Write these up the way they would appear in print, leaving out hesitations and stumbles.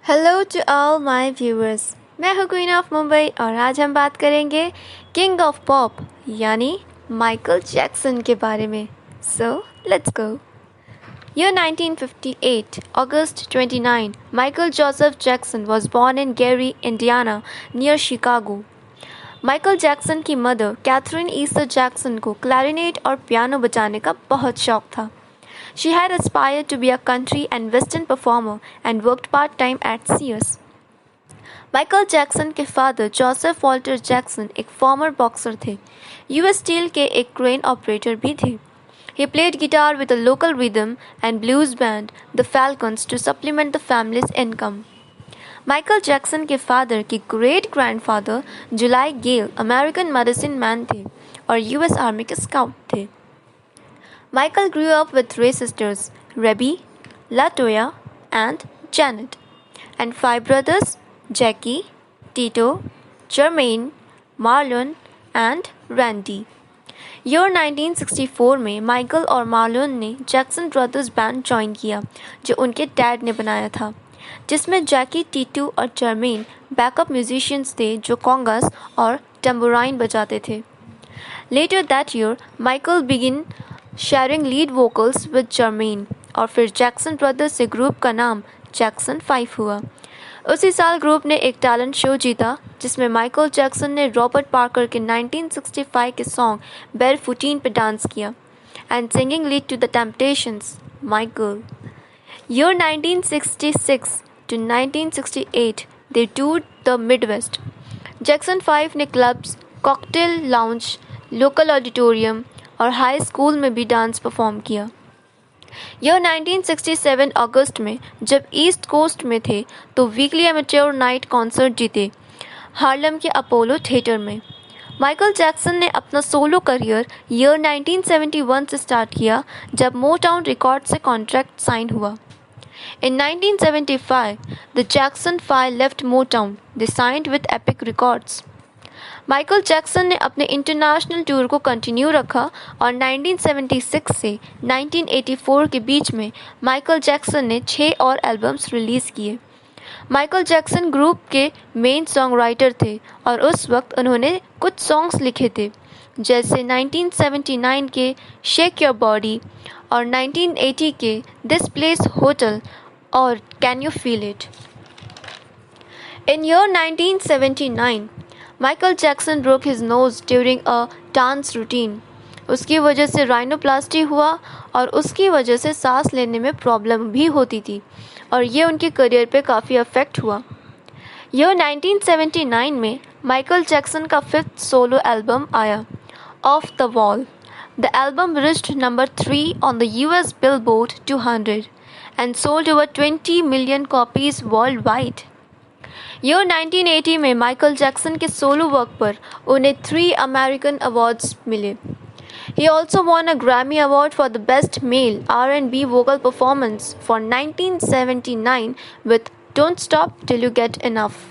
Hello to all my viewers. मैं हूँ queen of Mumbai और आज हम बात करेंगे किंग ऑफ पॉप यानी माइकल जैक्सन के बारे में। So let's go. Year 1958, August 29, Michael Joseph Jackson was born in Gary, Indiana, near Chicago. Michael Jackson की मदर कैथरीन ईस्टर जैक्सन को क्लैरिनेट और पियानो बजाने का बहुत शौक था। She had aspired to be a country and western performer and worked part-time at Sears. Michael Jackson के father Joseph Walter Jackson एक फॉर्मर बॉक्सर थे। यूएस स्टील के एक क्रेन ऑपरेटर भी थे। He played guitar with a local rhythm and blues band, the Falcons, to supplement the family's income. Michael Jackson के father के great grandfather जुलाई गेल American medicine man थे और US army के scout थे। Michael grew up with three sisters, Rebby, Latoya, and Janet, and five brothers, Jackie, Tito, Jermaine, Marlon, and Randy. Year 1964 में Michael और Marlon ने Jackson brothers band join किया जो उनके डैड ने बनाया था, जिसमें जैकी, टीटू और जर्मेन बैकअप म्यूजिशियंस थे जो कॉन्गस और टम्बोराइन बजाते थे। Later that year, Michael began sharing lead vocals with Jermaine और फिर जैक्सन ब्रदर्स से ग्रुप का नाम जैक्सन 5 हुआ। उसी साल ग्रुप ने एक टैलेंट शो जीता जिसमें माइकल जैक्सन ने रॉबर्ट पार्कर के 1965 के सॉन्ग बेरफुटीन पे डांस किया and singing lead to the Temptations Michael. Year 1966 to 1968 they toured the Midwest. Jackson 5 ने clubs, cocktail lounge, local auditorium और हाई स्कूल में भी डांस परफॉर्म किया। यह 1967 अगस्त में जब ईस्ट कोस्ट में थे तो वीकली एमेच्योर नाइट कॉन्सर्ट जीते हार्लम के अपोलो थिएटर में। माइकल जैक्सन ने अपना सोलो करियर ईयर 1971 से स्टार्ट किया जब मोटाउन रिकॉर्ड से कॉन्ट्रैक्ट साइन हुआ। In 1975, the Jackson 5 left Motown. They signed with Epic Records. Michael Jackson ने अपने इंटरनेशनल टूर को कंटिन्यू रखा और 1976 से 1984 के बीच में माइकल जैक्सन ने 6 और एल्बम्स रिलीज़ किए। माइकल जैक्सन ग्रुप के मेन सॉन्ग राइटर थे और उस वक्त उन्होंने कुछ सॉन्ग्स लिखे थे जैसे 1979 के शेक योर बॉडी और 1980 के दिस प्लेस होटल और can you feel it. In year 1979 Michael Jackson broke his nose during a dance routine. उसकी वजह से राइनोप्लास्टी हुआ और उसकी वजह से सांस लेने में प्रॉब्लम भी होती थी और ये उनके करियर पे काफ़ी अफेक्ट हुआ। यह 1979 में माइकल जैक्सन का 5th सोलो एल्बम आया, of the wall. The album reached number 3 on the US Billboard 200 and sold over 20 million copies worldwide. Year 1980 में माइकल जैक्सन के सोलो वर्क पर उन्हें 3 अमेरिकन अवार्ड्स मिले। He also won a Grammy Award for the Best Male R&B Vocal Performance for 1979 with Don't Stop Till You Get Enough.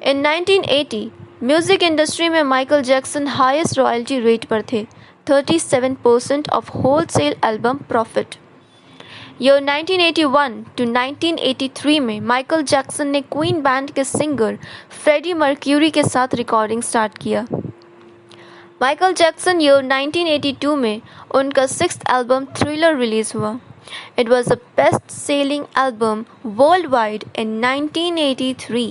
In 1980, music industry में Michael Jackson highest royalty rate पर थे, 37% of wholesale album profit. Year 1981 to 1983 में Michael Jackson ने Queen band के singer Freddie Mercury के साथ recording start किया। Michael Jackson year 1982 में उनका 6th एल्बम थ्रिलर रिलीज हुआ। It was the best selling album world wide in 1983।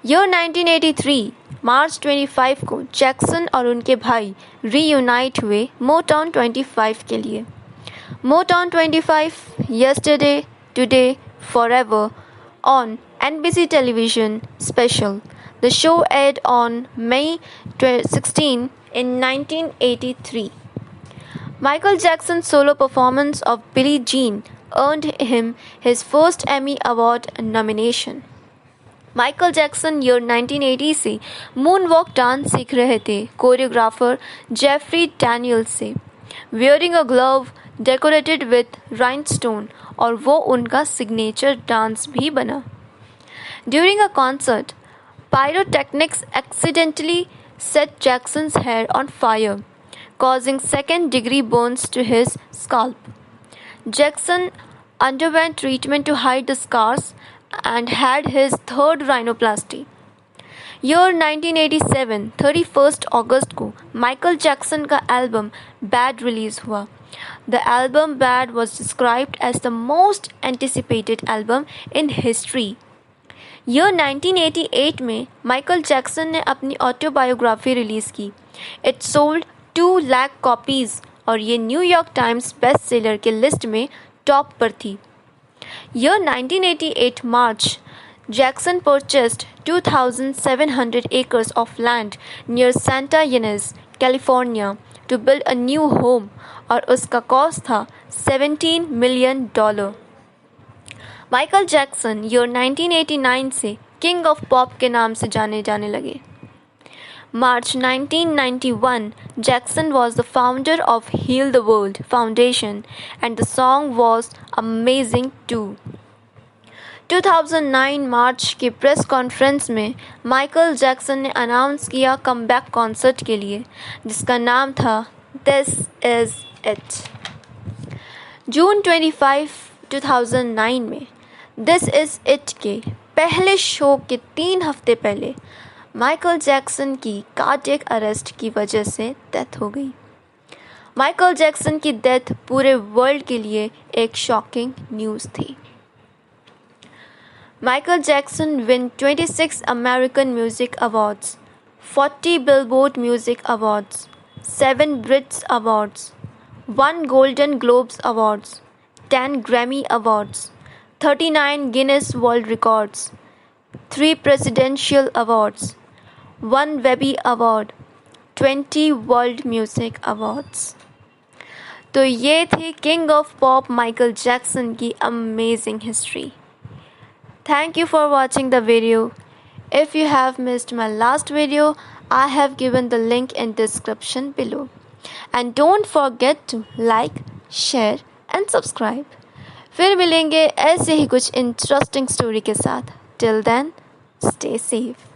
Year 1983 March 25 को जैक्सन और उनके भाई रीयूनाइट हुए मोटाउन 25 के लिए। Motown 25, Yesterday, Today, Forever on NBC television special. The show aired on May 16 in 1983. Michael Jackson's solo performance of Billie Jean earned him his first Emmy Award nomination. Michael Jackson year 1980 से moonwalk dance सीख रहे थे choreographer Jeffrey Daniels से, wearing a glove decorated with rhinestone, और वो उनका signature dance भी बना। During a concert, pyrotechnics accidentally set Jackson's hair on fire, causing second-degree burns to his scalp. Jackson underwent treatment to hide the scars and had his third rhinoplasty. Year 1987 31 अगस्त को Michael Jackson का album bad release हुआ. The album bad was described as the most anticipated album in history. Year 1988 में Michael Jackson ने अपनी autobiography release की. It sold 2 lakh copies और ये New York times best seller के लिस्ट में टॉप पर थी. Year 1988 March, Jackson purchased 2,700 acres of land near Santa Ynez, California to build a new home और उसका कॉस्ट था $17 मिलियन. माइकल जैक्सन ईयर 1989 से किंग ऑफ पॉप के नाम से जाने जाने लगे. March 1991, Jackson was the founder of Heal the World Foundation and the song was amazing too. 2009 मार्च के प्रेस कॉन्फ्रेंस में माइकल जैक्सन ने अनाउंस किया कमबैक कॉन्सर्ट के लिए जिसका नाम था दिस इज़ इट. जून 25, 2009 में दिस इज़ इट के पहले शो के 3 हफ्ते पहले माइकल जैक्सन की कार्डियक अरेस्ट की वजह से डेथ हो गई. माइकल जैक्सन की डेथ पूरे वर्ल्ड के लिए एक शॉकिंग न्यूज़ थी. Michael Jackson won 26 American Music Awards, 40 Billboard Music Awards, 7 Brits Awards, 1 Golden Globes Awards, 10 Grammy Awards, 39 Guinness World Records, 3 Presidential Awards, 1 Webby Award, 20 World Music Awards. तो ये थी king of pop Michael Jackson की amazing history. Thank you for watching the video. If you have missed my last video, I have given the link in description below. And don't forget to like, share and subscribe. फिर मिलेंगे ऐसे ही कुछ interesting story के साथ. Till then, stay safe.